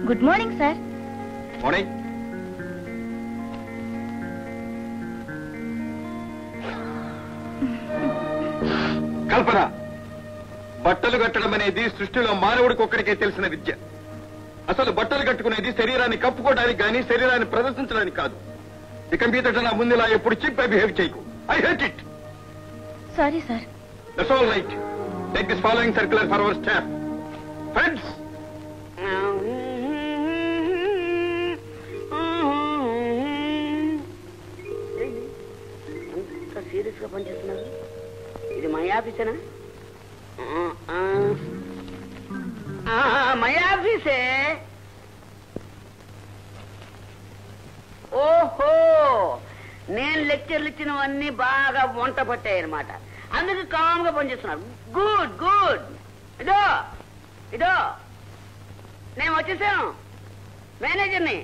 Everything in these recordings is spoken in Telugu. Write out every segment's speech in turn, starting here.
Good morning sir. మార్నింగ్. కల్పన, బట్టలు కట్టడం అనేది సృష్టిలో మానవుడికి ఒక్కడికే తెలిసిన విద్య. అసలు బట్టలు కట్టుకునేది శరీరాన్ని కప్పుకోవడానికి కానీ శరీరాన్ని ప్రదర్శించడానికి కాదు. ఇక మీదట నా ముందులా ఎప్పుడు చిప్ బిహేవ్ చేయకు. I hate it. Sorry sir. That's all right. Take this following circular for our staff. Friends, serious గా పనిచేస్తున్నారు. ఇది మై ఆఫీసేనా? మై ఆఫీసే. ఓహో, నేను లెక్చర్లు ఇచ్చినవన్నీ బాగా వంట పట్టాయి అనమాట. అందుకు కామ్ గా పనిచేస్తున్నారు. Good good. ఇదో ఇదో నేను వచ్చేసాను. మేనేజర్ని,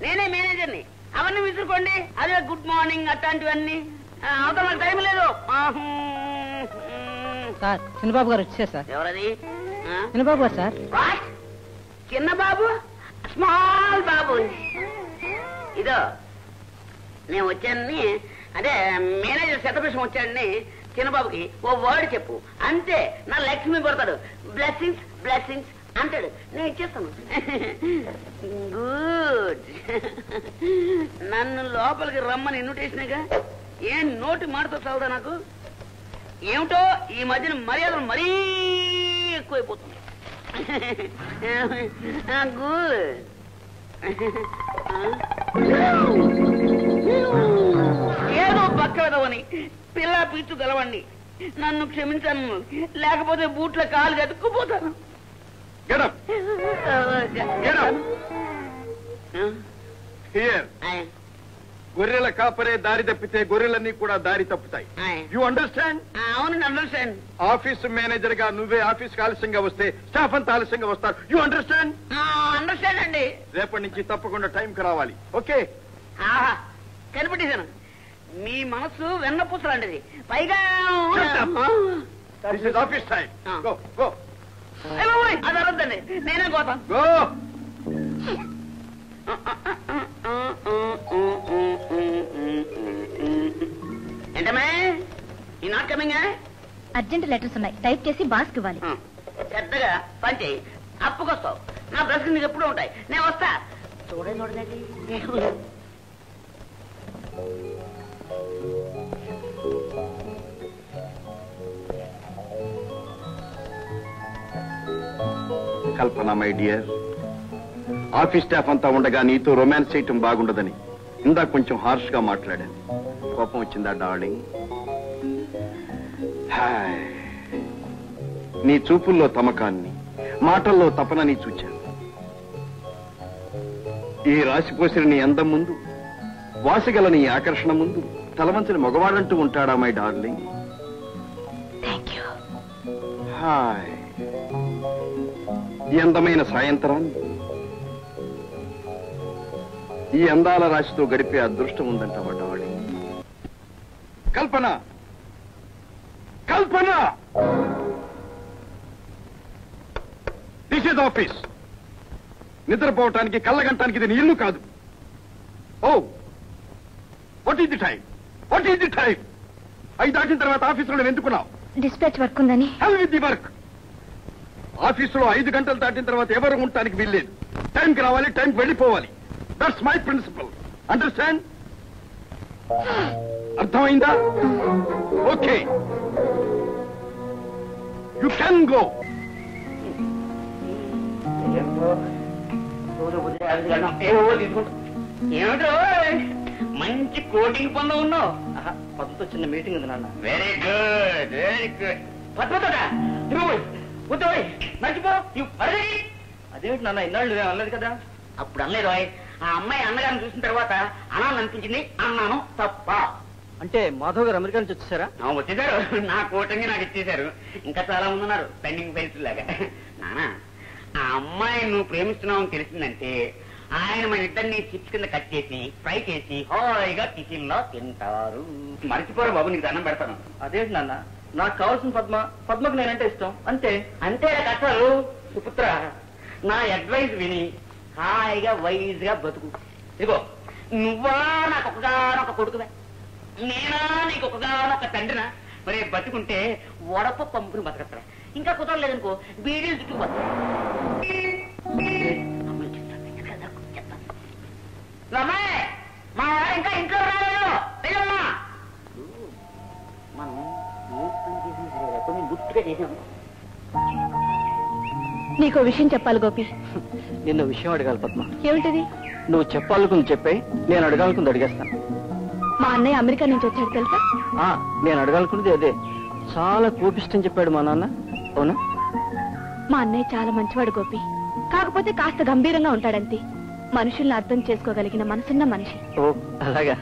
నేనే మేనేజర్ని. అవన్నీ విసురుకోండి. అదే గుడ్ మార్నింగ్ అట్లాంటివన్నీ. అవతల నాకు టైం లేదు. సార్, చిన్నబాబు గారు వచ్చారు సార్. ఎవరది? చిన్నబాబు గారు సార్. చిన్న బాబు? స్మాల్ బాబు. ఇదో నేను వచ్చానని, అదే మేనేజర్ శతభిషం వచ్చాడని చిన్నబాబుకి ఓ వర్డ్ చెప్పు అంతే. నా లక్ష్మి పడతాడు. బ్లెస్సింగ్స్ బ్లెస్సింగ్స్ అంటాడు. నేను ఇచ్చేస్తాను. గుడ్. నన్ను లోపలికి రమ్మని ఇన్విటేషన్గా ఏం నోటి మాటతో చదువుతా నాకు. ఏమిటో ఈ మధ్యన మర్యాదలు మరీ ఎక్కువైపోతుంది. గుడ్. ఏదో పక్కదవని పిల్ల పీచు గలవండి. నన్ను క్షమించను, లేకపోతే బూట్ల కాలు కట్టుకుపోతాను. గొర్రెల కాపరే దారి తప్పితే గొర్రెలన్నీ కూడా దారి తప్పుతాయి. You understand? అవును, అండర్స్టాండ్. ఆఫీస్ మేనేజర్ గా నువ్వే ఆఫీస్ ఆలస్యంగా వస్తే స్టాఫ్ అంతా ఆలస్యంగా వస్తారు. You understand? అండర్స్టాండ్ అండి. రేపటి నుంచి తప్పకుండా టైంకి రావాలి. ఓకే? కనిపెట్టేశాను. మీ మనసు వెన్నపూసలాంటిది. పైగా ఆఫీస్ టైం. Go go. అది అరద్దండి, నేనే పోతాను. గో. ఏంటమ్మా ఈ నాట్ కమింగ్? అర్జెంట్ లెటర్స్ ఉన్నాయి, టైప్ చేసి బాస్కి ఇవ్వాలి. పెద్దగా పని చేయి, అప్పుకొస్తావు. నా బ్రష్ నీకు ఎప్పుడూ ఉంటాయి. నేను వస్తా. చూడండి. కల్పన మై డియర్, ఆఫీస్ స్టాఫ్ అంతా ఉండగా నీతో రొమాన్స్ చేయటం బాగుండదని ఇందాక కొంచెం హార్ష్ గా మాట్లాడాను. కోపం వచ్చిందా డార్లింగ్? హాయ్, నీ చూపుల్లో తమకాన్ని, మాటల్లో తపనని చూచాను. ఈ రాశిపోసిన నీ అందం ముందు, వాసిగల నీ ఆకర్షణ ముందు తలవంచని మగవాడంటూ ఉంటాడా మై డార్లింగ్? హాయ్, ఈ అందమైన సాయంత్రాన్ని ఈ అందాల రాశితో గడిపే అదృష్టం ఉందంటావా darling? Kalpana, Kalpana, this is office. నిద్రపోవటానికి కళ్ళగంటానికి ఇది నీ ఇల్లు కాదు. Oh, what is the time? What is the time? 5 దాటిన తర్వాత ఆఫీసులో ఎందుకున్నావు? డిస్పాచ్ వర్క్ ఉందని. Hell with the work. ఆఫీసులో 5 గంటలు దాటిన తర్వాత ఎవరు ఉండటానికి వీల్లేదు. టైంకి రావాలి, టైంకి వెళ్ళిపోవాలి. That's my principle. అండర్స్టాండ్? అర్థమైందా? Okay, you can go. ఏమిటో మంచి కోటింగ్ పనులు ఉన్నావు. పద్ధతితో చిన్న మీటింగ్ ఉంది నాన్న. Very good, very good. పట్టుకోదా మర్చిపో. అదేమిటి నాన్న, ఇన్నాళ్ళు అనలేదు కదా? అప్పుడు అనలేదు. ఆ అమ్మాయి అన్నగారిని చూసిన తర్వాత అనాలనిపించింది, అన్నాను. తప్ప అంటే మాధవ్ గారు అమెరికా నుంచి వచ్చేసారా? వచ్చేసారు. నా కోటింగ్ నాకు ఇచ్చేశారు. ఇంకా చాలా మంది ఉన్నారు పెండింగ్ ఫైల్స్ లాగా. నానా, ఆ అమ్మాయి నువ్వు ప్రేమిస్తున్నావు తెలిసిందంటే ఆయన మన ఇద్దరిని చిప్స్ కింద కట్ చేసి ఫ్రై చేసి హాయిగా టిఫిన్ లో తింటారు. మర్చిపోరు బాబు, నీకు దండం పెడతాను. అదేంటి నాన్న, నాకు కావాల్సిన పద్మకు నేనంటే ఇష్టం అంతే. అంతే కథలు. సుపుత్ర, నా అడ్వైస్ విని హాయిగా వైజ్ గా బతుకు. ఇదిగో, నువ్వా నాకు ఒకగానొక కొడుకువే, నేనా నీకు ఒకగానొక తండ్రినా? మరి బతుకుంటే వడప పంపుని బతకత్తరా. ఇంకా కుదరలేదనుకో బీడీలు చుట్టూ బతుకు. మా వాడు ఇంకా ఇంట్లో రాలేదు. వెళ్ళమ్మా. మనం ఏ పని చేసినా సరే కొంచెం గుర్తుగా చేసాము. నీకో విషయం చెప్పాలి గోపి. నిన్ను విషయం అడగాలి పద్మ. ఏమిటిది? నువ్వు చెప్పాలనుకుంది చెప్పే, నేను అడగాలనుకుంది అడిగేస్తాను. మా అన్నయ్య అమెరికా నుంచి వచ్చాడు తెలుసా? నేను అడగాలనుకున్నది అదే. చాలా కోపిష్టం చెప్పాడు మా నాన్న. అవునా? మా అన్నయ్య చాలా మంచివాడు గోపి. కాకపోతే కాస్త గంభీరంగా ఉంటాడంతే. మనుషుల్ని అర్థం చేసుకోగలిగిన మనసున్న మనిషి. ఓ అలాగా.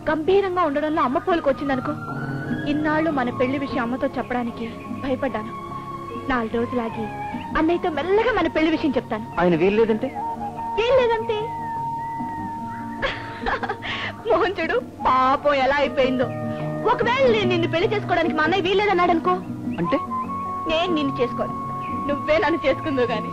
గంభీరంగా ఉండడంలో అమ్మ పోలికి వచ్చిందనుకో. ఇన్నాళ్ళు మన పెళ్లి విషయం అమ్మతో చెప్పడానికి భయపడ్డాను. 4 రోజులాగి అన్నయ్యతో మెల్లగా మన పెళ్లి విషయం చెప్తాను. ఆయన వీల్లేదంటే? ఏం లేదంటే మోహన్ చూడు పాపం ఎలా అయిపోయిందో. ఒకవేళ నేను నిన్ను పెళ్లి చేసుకోవడానికి మా అన్నయ్య వీల్లేదన్నాడు అనుకో. అంటే నేను నిన్ను చేసుకోను, నువ్వే నన్ను చేసుకుందో గాని.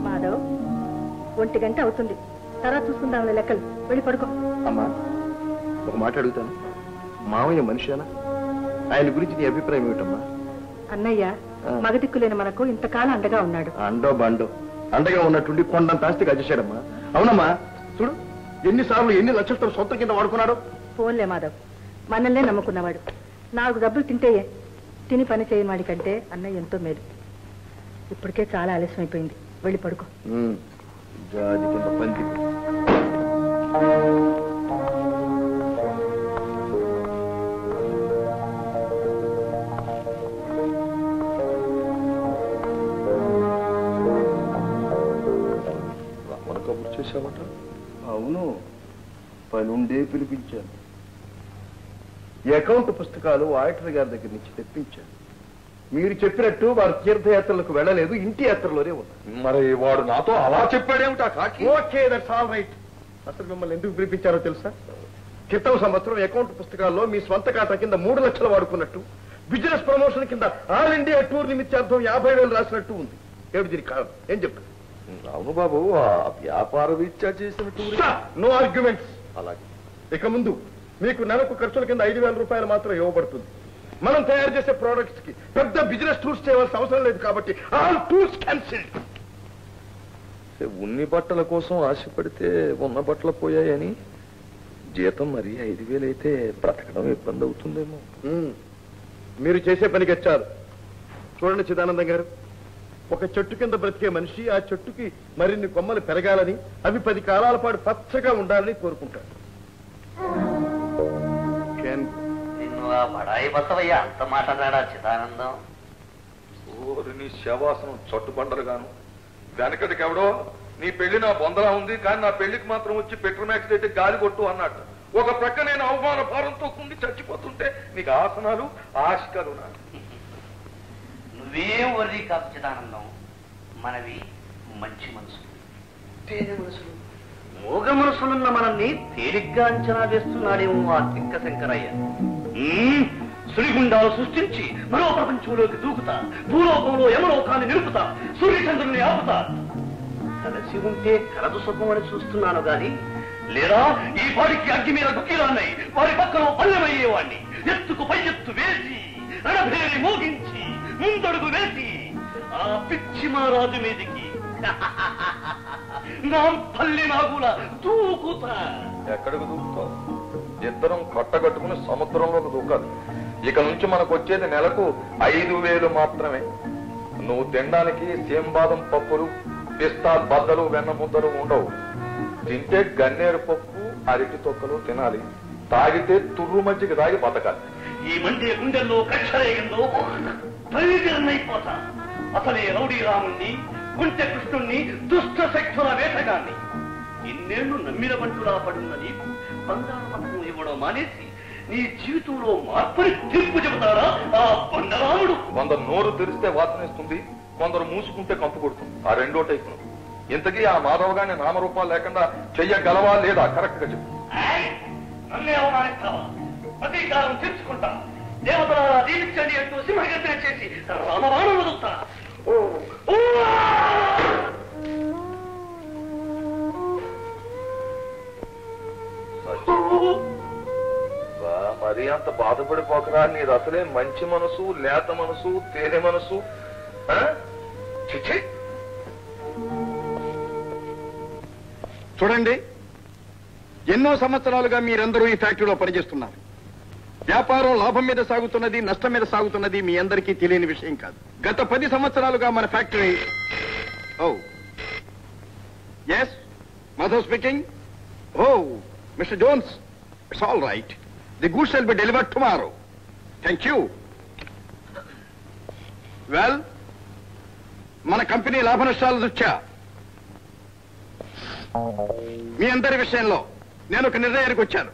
మాధవ్, 1 గంట అవుతుంది. తర్వాత చూసుకుందాం లెక్కలు. వెళ్ళి పడుకో. అమ్మా, ఒక మాట అడుగుతాను. మామయ్య మనిషేనా? ఆయన గురించి నీ అభిప్రాయం ఏమిటమ్మా? అన్నయ్య మగదిక్కులేని మనకు ఇంతకాలం అండగా ఉన్నాడు. అండో బండో అండగా ఉన్నట్టుండి కొండంత ఆస్తికి అజేశాడమ్మా. అవునమ్మా, చూడు ఎన్నిసార్లు ఎన్ని లక్షలతో సొంత కింద వాడుకున్నాడు. పోన్లే మాధవ్, మనల్నే నమ్ముకున్నవాడు. 4 డబ్బులు తింటే తిని పని చేయని వాడి కంటే అన్నయ్య ఎంతో మేలు. ఇప్పటికే చాలా ఆలస్యం అయిపోయింది. వెళ్ళి పడుకో. జాతి కింద పంది. రమణ కబుర్ చేశామట? అవును, పనుండే పిలిపించాను. అకౌంట్ పుస్తకాలు ఆడిటర్ గారి దగ్గర నుంచి తెప్పించాను. మీరు చెప్పినట్టు వారు తీర్థయాత్రలకు వెళ్ళలేదు, ఇంటి యాత్రలోనే ఉన్నారు. మరి వాడు నాతో అలా చెప్పాడేమిటా కాకి? Okay, that's all right. అసలు మిమ్మల్ని ఎందుకు పిలిపించారో తెలుసా? క్రితం సంవత్సరం అకౌంట్ పుస్తకాల్లో మీ స్వంత ఖాతా కింద 3 లక్షలు వాడుకున్నట్టు, బిజినెస్ ప్రమోషన్ కింద ఆల్ ఇండియా టూర్ నిమిత్తార్థం 50,000 రాసినట్టు ఉంది. ఏమిటి దీనికి కారణం? ఏం చెప్తారు? అవును బాబు, వ్యాపార రీత్యా చేసిన టూర్. No arguments. అలాగే. ఇక ముందు మీకు నెలకు ఖర్చుల కింద 5,000 రూపాయలు మాత్రం ఇవ్వబడుతుంది. మనం తయారు చేసే ప్రోడక్ట్స్ కి పెద్ద బిజినెస్ టూర్స్ చేయవలసిన అవసరం లేదు కాబట్టి ఆల్ టూర్స్ క్యాన్సిల్డ్. ఉన్ని బట్టల కోసం ఆశపడితే ఉన్న బట్టలు పోయాయని జీతం మరి 5,000 అయితే బ్రతకడం ఇబ్బంది అవుతుందేమో. మీరు చేసే పనికి వచ్చారు. చూడండి చిదానందం గారు, ఒక చెట్టు కింద బ్రతికే మనిషి ఆ చెట్టుకి మరిన్ని కొమ్మలు పెరగాలని, అవి 10 కాలాల పాటు పచ్చగా ఉండాలని కోరుకుంటారు. నిన్ను ఆ బడాయి బసవయ్య అంత మాట్లాడా చిదానందం? నీ శవాసనం చట్టుబండలు గాను. వెనకటికి ఎవడో నీ పెళ్లి నా బొందలా ఉంది కానీ నా పెళ్లికి మాత్రం వచ్చి పెట్రోమాక్స్ అయితే గాలి కొట్టు అన్నట్టు. ఒక ప్రక్క నేను అవమాన భారంతో కుండి చచ్చిపోతుంటే నీకు ఆసనాలు ఆశికలు. నువ్వేం వర్రీ కాదు చిదానందం. మనవి మంచి మనసులు, తేనె మనసులు, మోగ మనసులున్న మనల్ని తేలిగ్గా అంచనా వేస్తున్నాడేమో ఆ తిక్క శంకరయ్య. సుడిగుండాలు సృష్టించి మరో ప్రపంచంలోకి దూకుతా, భూలోకంలో యమలోకాన్ని నిలుపుతా, సూర్యచంద్రుల్ని ఆపుతా. కలిసి ఉంటే కలదు సుఖం అని చూస్తున్నాను గాని, లేదా ఈ పాడికి అగ్గి మీద గుక్కిలాన్నాయి వారి పక్కన పల్లెమయ్యేవాణ్ణి. ఎత్తుకు పై ఎత్తు వేసి రణభేరి మోగించి ముందడుగు వేసి ఆ పిచ్చి మహారాజు మీదికి నా తల్లి నాగుల దూకుతా. ఎక్కడికి దూకుతావు? ఇద్దరం కట్టగట్టుకుని సముద్రంలోకి దూకాలి. ఇక నుంచి మనకు వచ్చేది నెలకు 5,000 మాత్రమే. నువ్వు తినడానికి సేంబాదం పప్పులు, పిస్తా బద్దలు, వెన్న ముద్దలు ఉండవు. తింటే గన్నేరు పప్పు, అరటి తొక్కలు తినాలి. తాగితే తుర్రు మజ్జిగ తాగి బతకాలి. ఈ మండే గుండెల్లో కక్షరేయంలో తల్లిగిరనైపోతా. అసలే రౌడీ రాముణ్ణి, గుంటె కృష్ణుణ్ణి, దుష్ట శక్తుల వేటగాన్ని. ఇన్నేళ్లు నమ్మిన బంటులా పడున్న నీకు బంగారు పథకం ఇవ్వడం మానేసి నీ జీవితంలో మార్పుని తీర్పు చెబుతాడా ఆ బండరాముడు? 100 నోరు తెరిస్తే వాసనిస్తుంది, కొందరు మూసుకుంటే కంపు కొడుతుంది. ఆ రెండో టైపు. ఇంతకీ ఆ మాధవ గారిని నామరూపాలు లేకుండా చెయ్యగలవా లేదా? కరెక్ట్ గా చెప్పు. నన్నే అవమానిస్తావా? ప్రతీకారం తీర్చుకుంటా. దేవతల దీవించండి అంటూ సింహగర్జన చేసి రామబాణం వదులుతా. మరీ అంత బాధపడిపోకరా. నీది అసలే మంచి మనసు, లేత మనసు, తేనె మనసు. చూడండి, ఎన్నో సంవత్సరాలుగా మీరందరూ ఈ ఫ్యాక్టరీలో పనిచేస్తున్నారు. వ్యాపారం లాభం మీద సాగుతున్నది, నష్టం మీద సాగుతున్నది మీ అందరికీ తెలియని విషయం కాదు. గత 10 సంవత్సరాలుగా మన factory yes Madhav speaking. Mister Jones, it's all right. The goods will be delivered tomorrow. Thank you. Well, మన కంపెనీ లాభ నష్టాల దృష్ట్యా మీ అందరి విషయంలో నేను ఒక నిర్ణయానికి వచ్చాను.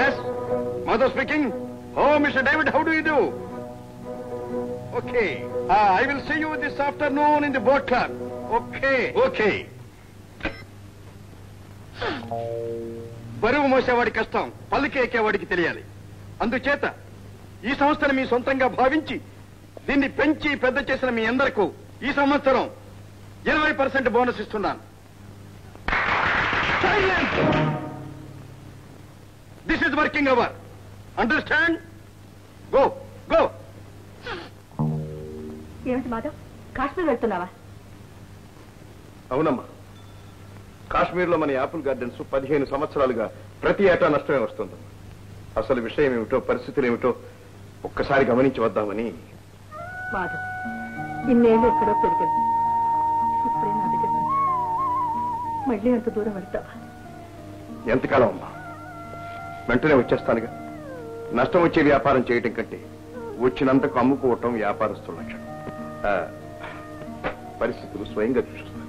Yes Madhav speaking. Mister David, how do you do? Okay, I will see you this afternoon in the boat club. Okay okay. బరువు మోసేవాడి కష్టం పల్లికి ఎక్కేవాడికి తెలియాలి. అందుచేత ఈ సంస్థను మీ సొంతంగా భావించి దీన్ని పెంచి పెద్ద చేసిన మీ అందరికీ ఈ సంవత్సరం 20% బోనస్ ఇస్తున్నాను. This is working hour. Understand? Go go. ఏమిటి మాధవ్, కాశ్మీర్ వెళ్తున్నావా? అవునమ్మా, కాశ్మీర్లో మన యాపిల్ గార్డెన్స్ 15 సంవత్సరాలుగా ప్రతి ఏటా నష్టమే వస్తుందమ్మా. అసలు విషయం ఏమిటో, పరిస్థితులు ఏమిటో ఒక్కసారి గమనించి వద్దామని. మాధవ్, ఇన్నేళ్ళు ఎక్కడో పెరిగింది. ఇప్పుడే నా దగ్గర మళ్ళీ అంత దూరం వెళ్తావా? ఎంతకాలం అమ్మా? వెంటనే వచ్చేస్తానుగా. నష్టం వచ్చే వ్యాపారం చేయటం కంటే వచ్చినంతకు అమ్ముకోవటం వ్యాపారస్తుల లక్షణం. పరిస్థితులు స్వయంగా చూస్తాను.